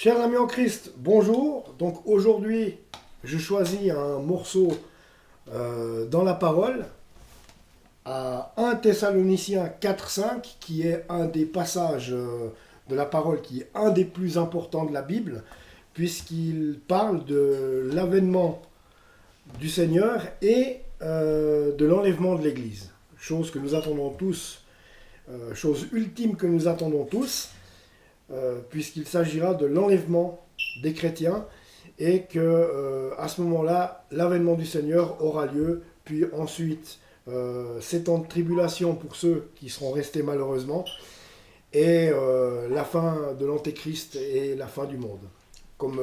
Chers amis en Christ, bonjour. Donc aujourd'hui, je choisis un morceau dans la parole à 1 Thessaloniciens 4,5, qui est un des passages de la parole qui est un des plus importants de la Bible, puisqu'il parle de l'avènement du Seigneur et de l'enlèvement de l'Église. Chose que nous attendons tous, chose ultime que nous attendons tous. Puisqu'il s'agira de l'enlèvement des chrétiens et que à ce moment-là, l'avènement du Seigneur aura lieu, puis ensuite 7 ans de tribulation pour ceux qui seront restés malheureusement, et la fin de l'Antéchrist et la fin du monde, comme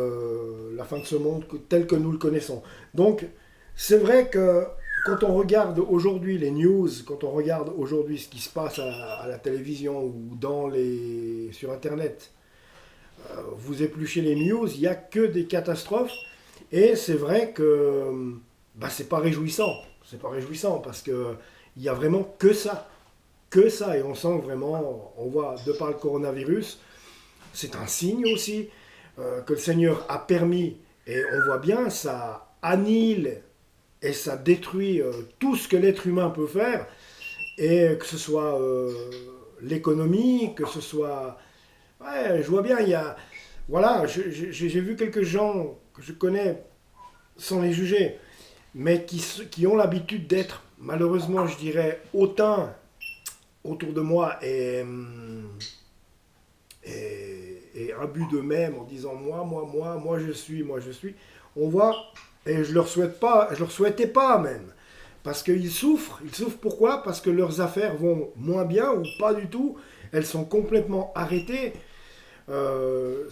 la fin de ce monde tel que nous le connaissons. Donc, c'est vrai que quand on regarde aujourd'hui les news, quand on regarde aujourd'hui ce qui se passe à la télévision ou sur Internet, vous épluchez les news, il n'y a que des catastrophes. Et c'est vrai que c'est pas réjouissant. C'est pas réjouissant parce qu'il n'y a vraiment que ça. Que ça. Et on sent vraiment, on voit de par le coronavirus, c'est un signe aussi que le Seigneur a permis. Et on voit bien, ça annihile et ça détruit tout ce que l'être humain peut faire, et que ce soit l'économie, que ce soit... Ouais, je vois bien, il y a... Voilà, j'ai vu quelques gens que je connais, sans les juger, mais qui ont l'habitude d'être, malheureusement, je dirais, hautains autour de moi et imbus d'eux-mêmes en disant moi, je suis. On voit... Et je leur souhaite pas, je leur souhaitais pas même. Parce qu'ils souffrent. Ils souffrent pourquoi? Parce que leurs affaires vont moins bien ou pas du tout. Elles sont complètement arrêtées. On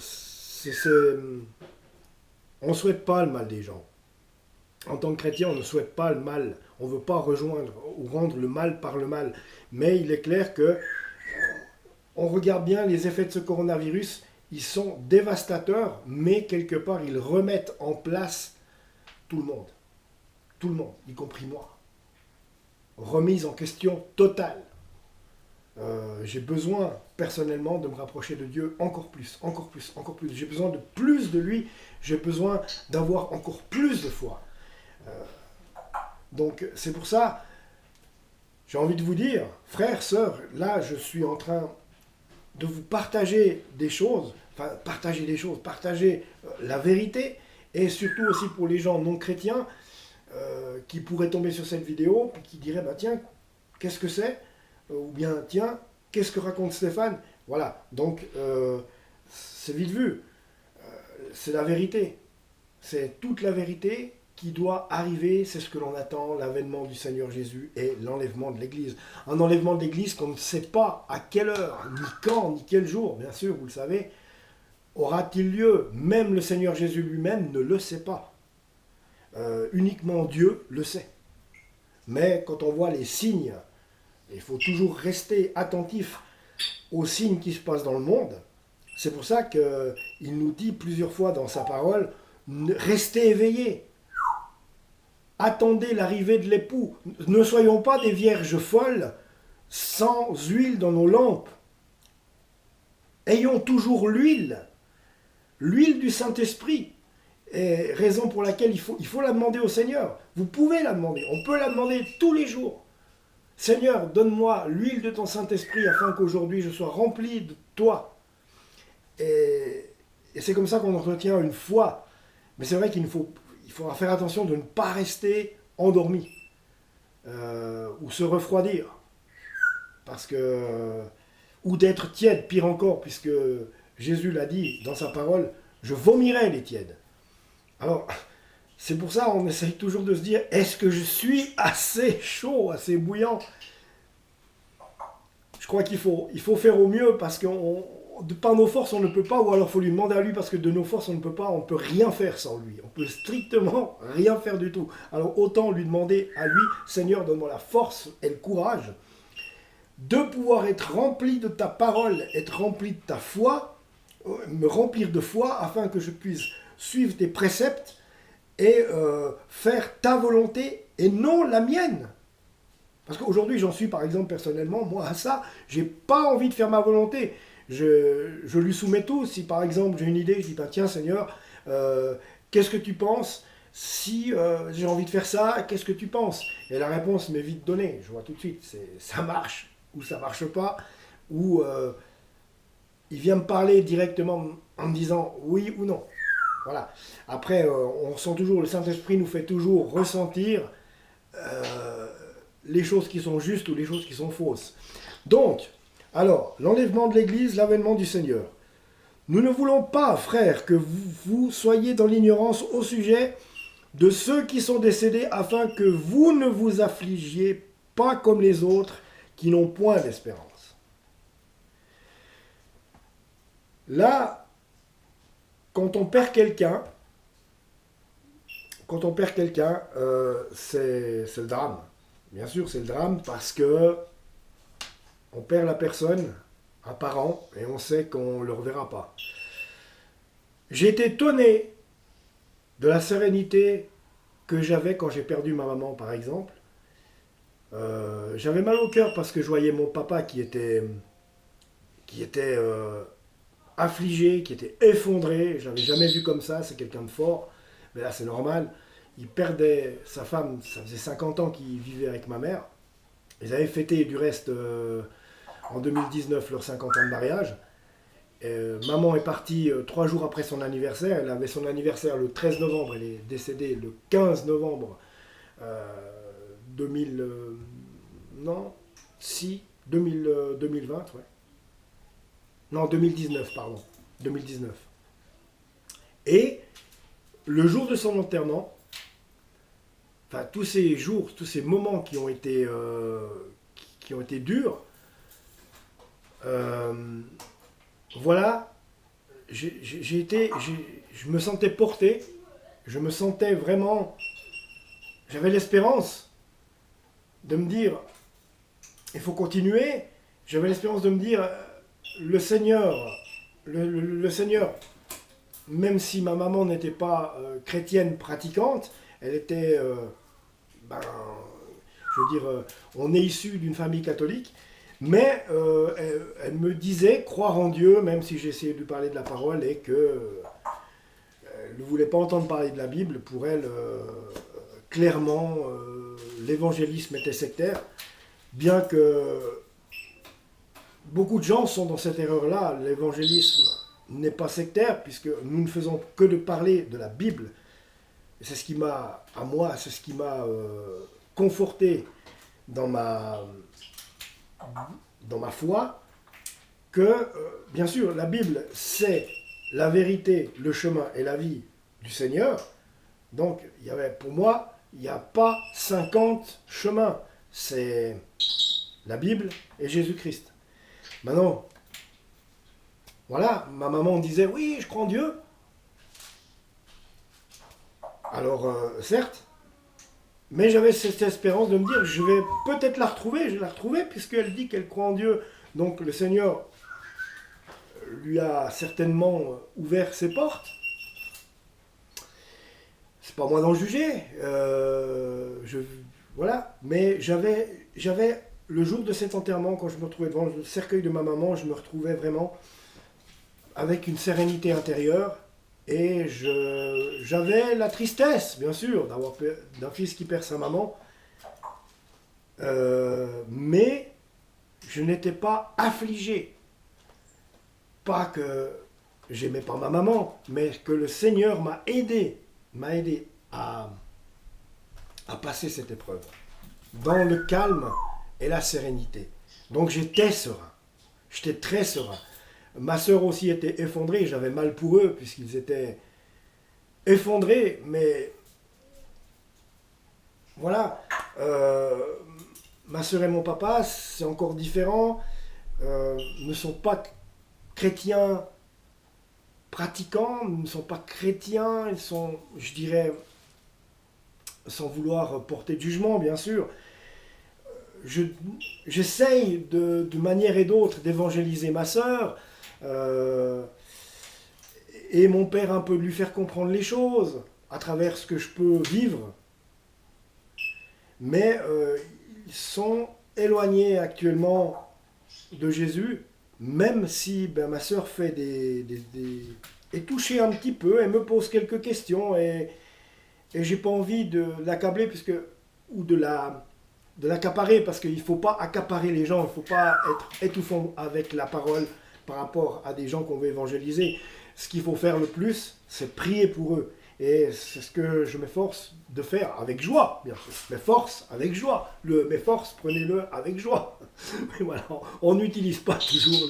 ne souhaite pas le mal des gens. En tant que chrétien, on ne souhaite pas le mal. On ne veut pas rejoindre ou rendre le mal par le mal. Mais il est clair que on regarde bien les effets de ce coronavirus. Ils sont dévastateurs, mais quelque part, ils remettent en place tout le monde, y compris moi. Remise en question totale. J'ai besoin personnellement de me rapprocher de Dieu encore plus. J'ai besoin de plus de lui, j'ai besoin d'avoir encore plus de foi. Donc c'est pour ça, j'ai envie de vous dire, frères, sœurs, là je suis en train de vous partager des choses, partager la vérité, et surtout aussi pour les gens non chrétiens qui pourraient tomber sur cette vidéo et qui diraient tiens, qu'est-ce que c'est, ou bien tiens, qu'est-ce que raconte Stéphane. Voilà, donc c'est vite vu. C'est la vérité. C'est toute la vérité qui doit arriver, c'est ce que l'on attend, l'avènement du Seigneur Jésus et l'enlèvement de l'Église. Un enlèvement de l'Église qu'on ne sait pas à quelle heure, ni quand, ni quel jour, bien sûr, vous le savez, aura-t-il lieu. Même le Seigneur Jésus lui-même ne le sait pas. Uniquement Dieu le sait. Mais quand on voit les signes, il faut toujours rester attentif aux signes qui se passent dans le monde. C'est pour ça qu'il nous dit plusieurs fois dans sa parole, restez éveillés. Attendez l'arrivée de l'époux. Ne soyons pas des vierges folles sans huile dans nos lampes. Ayons toujours l'huile du Saint-Esprit. Et raison pour laquelle il faut la demander au Seigneur. Vous pouvez la demander, on peut la demander tous les jours. Seigneur, donne-moi l'huile de ton Saint-Esprit afin qu'aujourd'hui je sois rempli de toi. Et c'est comme ça qu'on entretient une foi. Mais c'est vrai qu'il faudra faire attention de ne pas rester endormi ou se refroidir. Ou d'être tiède, pire encore, puisque Jésus l'a dit dans sa parole, je vomirai les tièdes. Alors, c'est pour ça qu'on essaye toujours de se dire, est-ce que je suis assez chaud, assez bouillant? Je crois qu'il faut faire au mieux, parce que par nos forces on ne peut pas, ou alors il faut lui demander à lui, parce que de nos forces on ne peut pas, on ne peut rien faire sans lui. On peut strictement rien faire du tout. Alors autant lui demander à lui, Seigneur, donne-moi la force et le courage de pouvoir être rempli de ta parole, être rempli de ta foi, me remplir de foi, afin que je puisse suivre tes préceptes et faire ta volonté et non la mienne. Parce qu'aujourd'hui, j'en suis par exemple personnellement, moi à ça, j'ai pas envie de faire ma volonté. je lui soumets tout. Si par exemple j'ai une idée, je dis, ben, tiens Seigneur, qu'est-ce que tu penses si j'ai envie de faire ça, qu'est-ce que tu penses? Et la réponse m'est vite donnée, je vois tout de suite, ça marche ou ça marche pas, ou il vient me parler directement en me disant oui ou non. Voilà. Après, on sent toujours, le Saint-Esprit nous fait toujours ressentir euh, les choses qui sont justes ou les choses qui sont fausses. Donc, alors, l'enlèvement de l'Église, l'avènement du Seigneur. Nous ne voulons pas, frères, que vous soyez dans l'ignorance au sujet de ceux qui sont décédés, afin que vous ne vous affligiez pas comme les autres qui n'ont point d'espérance. Là, quand on perd quelqu'un, c'est le drame. Bien sûr, c'est le drame parce que on perd la personne, un parent, et on sait qu'on ne le reverra pas. J'ai été étonné de la sérénité que j'avais quand j'ai perdu ma maman, par exemple. J'avais mal au cœur parce que je voyais mon papa qui était affligé, qui était effondré. Je l'avais jamais vu comme ça, c'est quelqu'un de fort. Mais là, c'est normal. Il perdait sa femme, ça faisait 50 ans qu'il vivait avec ma mère. Ils avaient fêté du reste en 2019 leurs 50 ans de mariage. Maman est partie 3 jours après son anniversaire. Elle avait son anniversaire le 13 novembre. Elle est décédée le 15 novembre 2000. Non, si, 2020, ouais. Non, 2019, pardon. 2019. Et le jour de son enterrement, enfin tous ces jours, tous ces moments qui ont été durs, voilà, je me sentais porté, je me sentais vraiment, j'avais l'espérance de me dire, il faut continuer. J'avais l'espérance de me dire, le Seigneur, le Seigneur, même si ma maman n'était pas chrétienne pratiquante, elle était, je veux dire, on est issu d'une famille catholique, mais elle me disait croire en Dieu, même si j'essayais de lui parler de la parole et que elle ne voulait pas entendre parler de la Bible. Pour elle, clairement, l'évangélisme était sectaire, bien que beaucoup de gens sont dans cette erreur-là. L'évangélisme n'est pas sectaire, puisque nous ne faisons que de parler de la Bible. Et c'est ce qui m'a, à moi, c'est ce qui m'a conforté dans ma foi, que, bien sûr, la Bible, c'est la vérité, le chemin et la vie du Seigneur. Donc, pour moi, il n'y a pas 50 chemins. C'est la Bible et Jésus-Christ. Maintenant, voilà, ma maman disait, oui, je crois en Dieu. Alors, certes, mais j'avais cette espérance de me dire, je vais peut-être la retrouver, je vais la retrouver, puisqu'elle dit qu'elle croit en Dieu. Donc le Seigneur lui a certainement ouvert ses portes. C'est pas moi d'en juger. Voilà. Mais j'avais le jour de cet enterrement, quand je me retrouvais devant le cercueil de ma maman, je me retrouvais vraiment avec une sérénité intérieure. Et j'avais la tristesse, bien sûr, d'un fils qui perd sa maman. Mais je n'étais pas affligé. Pas que j'aimais pas ma maman, mais que le Seigneur m'a aidé à passer cette épreuve. Dans le calme et la sérénité. Donc j'étais serein. J'étais très serein. Ma sœur aussi était effondrée, j'avais mal pour eux puisqu'ils étaient effondrés, mais voilà. Ma sœur et mon papa, c'est encore différent, ne sont pas chrétiens pratiquants, ne sont pas chrétiens, ils sont, je dirais, sans vouloir porter de jugement, bien sûr, j'essaye de manière et d'autre d'évangéliser ma sœur, et mon père un peu de lui faire comprendre les choses à travers ce que je peux vivre. Mais ils sont éloignés actuellement de Jésus même si ma sœur fait est touchée un petit peu, elle me pose quelques questions et j'ai pas envie de l'accabler ou de l'accaparer parce qu'il ne faut pas accaparer les gens, il ne faut pas être étouffant avec la parole par rapport à des gens qu'on veut évangéliser. Ce qu'il faut faire le plus, c'est prier pour eux. Et c'est ce que je m'efforce de faire avec joie, bien sûr. M'efforce avec joie. M'efforce, prenez-le avec joie. Mais voilà, on n'utilise pas toujours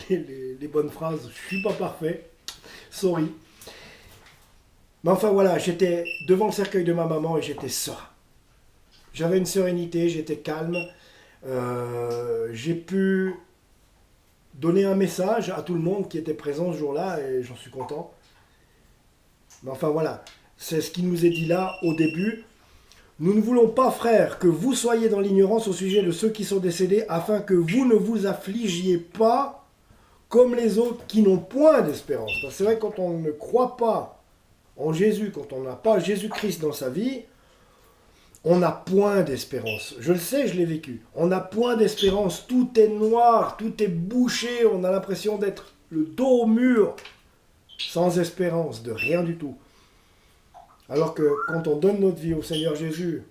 les bonnes phrases. Je ne suis pas parfait. Sorry. Mais enfin voilà, j'étais devant le cercueil de ma maman et j'étais serein. J'avais une sérénité, j'étais calme. J'ai pu donner un message à tout le monde qui était présent ce jour-là et j'en suis content. Mais enfin voilà, c'est ce qui nous est dit là au début. Nous ne voulons pas, frères, que vous soyez dans l'ignorance au sujet de ceux qui sont décédés, afin que vous ne vous affligiez pas comme les autres qui n'ont point d'espérance. Parce que c'est vrai, quand on ne croit pas en Jésus, quand on n'a pas Jésus-Christ dans sa vie, on n'a point d'espérance. Je le sais, je l'ai vécu. On n'a point d'espérance. Tout est noir, tout est bouché. On a l'impression d'être le dos au mur, sans espérance, de rien du tout. Alors que quand on donne notre vie au Seigneur Jésus,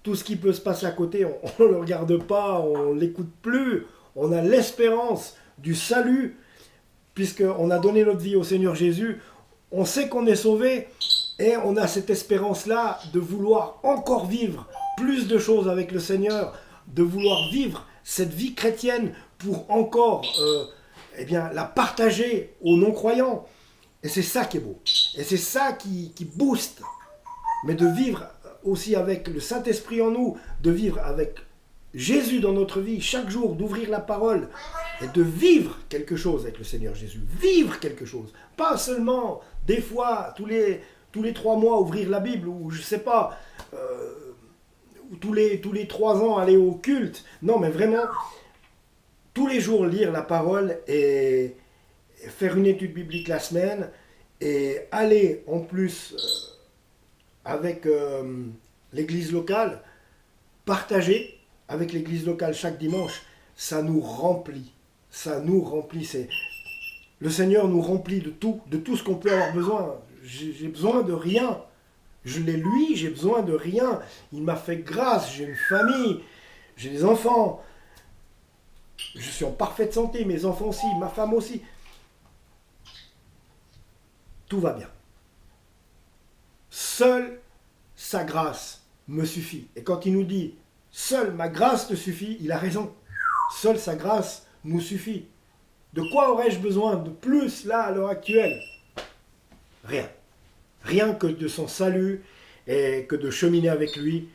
tout ce qui peut se passer à côté, on ne le regarde pas, on ne l'écoute plus. On a l'espérance du salut, puisqu'on a donné notre vie au Seigneur Jésus. On sait qu'on est sauvé et on a cette espérance-là de vouloir encore vivre plus de choses avec le Seigneur, de vouloir vivre cette vie chrétienne pour encore la partager aux non-croyants. Et c'est ça qui est beau. Et c'est ça qui booste. Mais de vivre aussi avec le Saint-Esprit en nous, de vivre avec Jésus dans notre vie, chaque jour, d'ouvrir la parole et de vivre quelque chose avec le Seigneur Jésus. Vivre quelque chose. Pas seulement, des fois, tous les 3 mois, ouvrir la Bible, ou je sais pas, ou tous les 3 ans, aller au culte. Non, mais vraiment, tous les jours, lire la parole et faire une étude biblique la semaine et aller en plus avec l'église locale, partager avec l'église locale chaque dimanche, ça nous remplit. Ça nous remplit. Le Seigneur nous remplit de tout ce qu'on peut avoir besoin. J'ai besoin de rien. Je l'ai lui, j'ai besoin de rien. Il m'a fait grâce, j'ai une famille, j'ai des enfants. Je suis en parfaite santé, mes enfants aussi, ma femme aussi. Tout va bien. Seule sa grâce me suffit. Et quand il nous dit « Seule ma grâce te suffit », il a raison. Seule sa grâce nous suffit. De quoi aurais-je besoin de plus là à l'heure actuelle? Rien. Rien que de son salut et que de cheminer avec lui.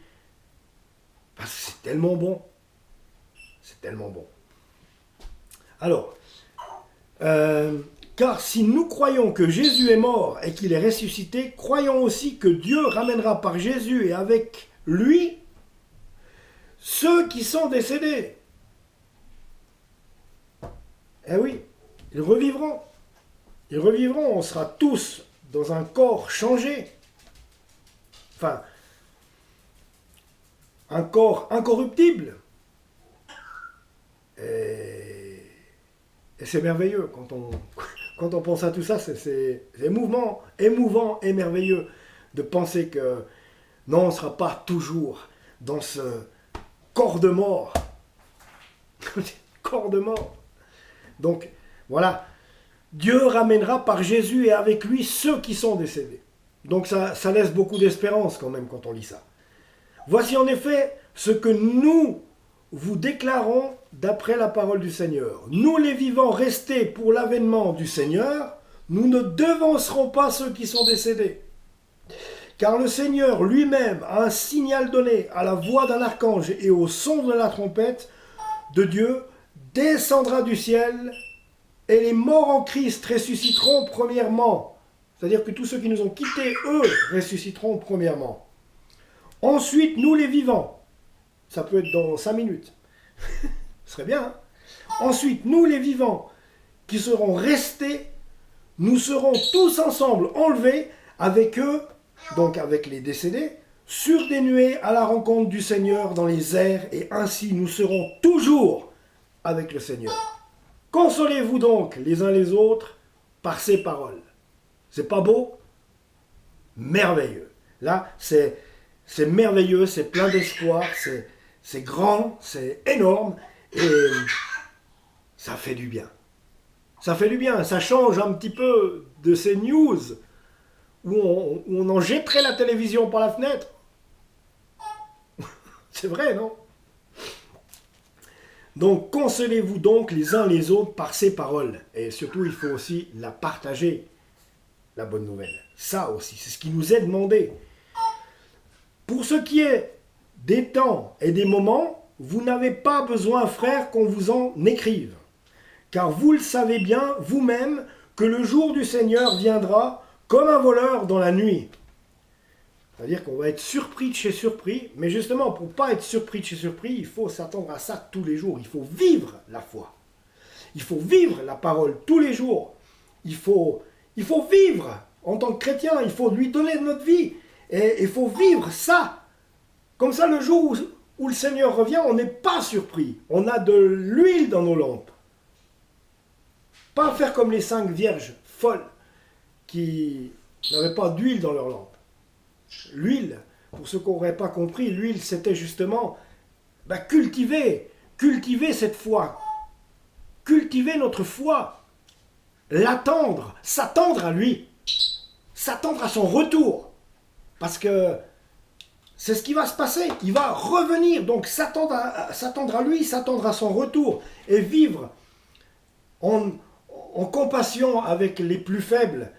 Parce que c'est tellement bon. C'est tellement bon. Alors, car si nous croyons que Jésus est mort et qu'il est ressuscité, croyons aussi que Dieu ramènera par Jésus et avec lui ceux qui sont décédés. Eh oui, ils revivront. Ils revivront, on sera tous dans un corps changé. Enfin, un corps incorruptible. Et c'est merveilleux quand on pense à tout ça, c'est émouvant et merveilleux de penser que non, on ne sera pas toujours dans ce corps de mort. Corps de mort. Donc, voilà. Dieu ramènera par Jésus et avec lui ceux qui sont décédés. Donc ça laisse beaucoup d'espérance quand même quand on lit ça. Voici en effet ce que nous vous déclarons d'après la parole du Seigneur. Nous les vivants restés pour l'avènement du Seigneur, nous ne devancerons pas ceux qui sont décédés. Car le Seigneur lui-même a un signal donné à la voix d'un archange et au son de la trompette de Dieu, descendra du ciel et les morts en Christ ressusciteront premièrement. C'est-à-dire que tous ceux qui nous ont quittés, eux, ressusciteront premièrement. Ensuite, nous les vivants, ça peut être dans 5 minutes, ce serait bien. Hein. Ensuite, nous les vivants, qui seront restés, nous serons tous ensemble enlevés avec eux, donc avec les décédés, sur des nuées à la rencontre du Seigneur dans les airs, et ainsi nous serons toujours avec le Seigneur. Consolez-vous donc les uns les autres par ces paroles. C'est pas beau? Merveilleux. Là, c'est merveilleux, c'est plein d'espoir, c'est grand, c'est énorme, et ça fait du bien. Ça fait du bien, ça change un petit peu de ces news où on en jetterait la télévision par la fenêtre. C'est vrai, non? Donc, consolez-vous donc les uns les autres par ces paroles. Et surtout, il faut aussi la partager, la bonne nouvelle. Ça aussi, c'est ce qui nous est demandé. Pour ce qui est des temps et des moments, vous n'avez pas besoin, frères, qu'on vous en écrive. Car vous le savez bien vous-même que le jour du Seigneur viendra comme un voleur dans la nuit. C'est-à-dire qu'on va être surpris de chez surpris, mais justement, pour ne pas être surpris de chez surpris, il faut s'attendre à ça tous les jours. Il faut vivre la foi. Il faut vivre la parole tous les jours. Il faut vivre en tant que chrétien, il faut lui donner notre vie. Et il faut vivre ça. Comme ça, le jour où le Seigneur revient, on n'est pas surpris. On a de l'huile dans nos lampes. Pas faire comme les 5 vierges folles qui n'avaient pas d'huile dans leurs lampes. L'huile, pour ceux qui n'auraient pas compris, l'huile c'était justement cultiver cette foi, cultiver notre foi, l'attendre, s'attendre à lui, s'attendre à son retour, parce que c'est ce qui va se passer, il va revenir, donc s'attendre à lui, s'attendre à son retour, et vivre en compassion avec les plus faibles,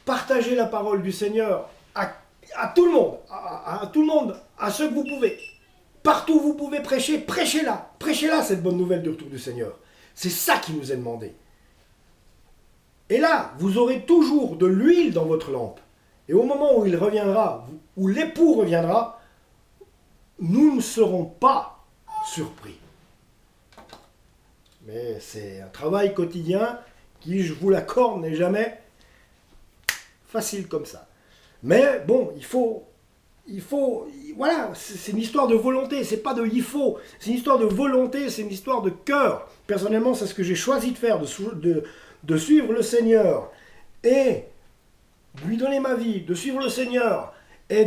partager la parole du Seigneur à tout le monde, à tout le monde, à ceux que vous pouvez. Partout où vous pouvez prêcher, prêchez-la. Prêchez-la cette bonne nouvelle du retour du Seigneur. C'est ça qui nous est demandé. Et là, vous aurez toujours de l'huile dans votre lampe. Et au moment où il reviendra, où l'époux reviendra, nous ne serons pas surpris. Mais c'est un travail quotidien qui, je vous l'accorde, n'est jamais facile comme ça. Mais bon, il faut, voilà, c'est une histoire de volonté, c'est pas de il faut, c'est une histoire de volonté, c'est une histoire de cœur. Personnellement, c'est ce que j'ai choisi de faire, de suivre le Seigneur et lui donner ma vie, de suivre le Seigneur et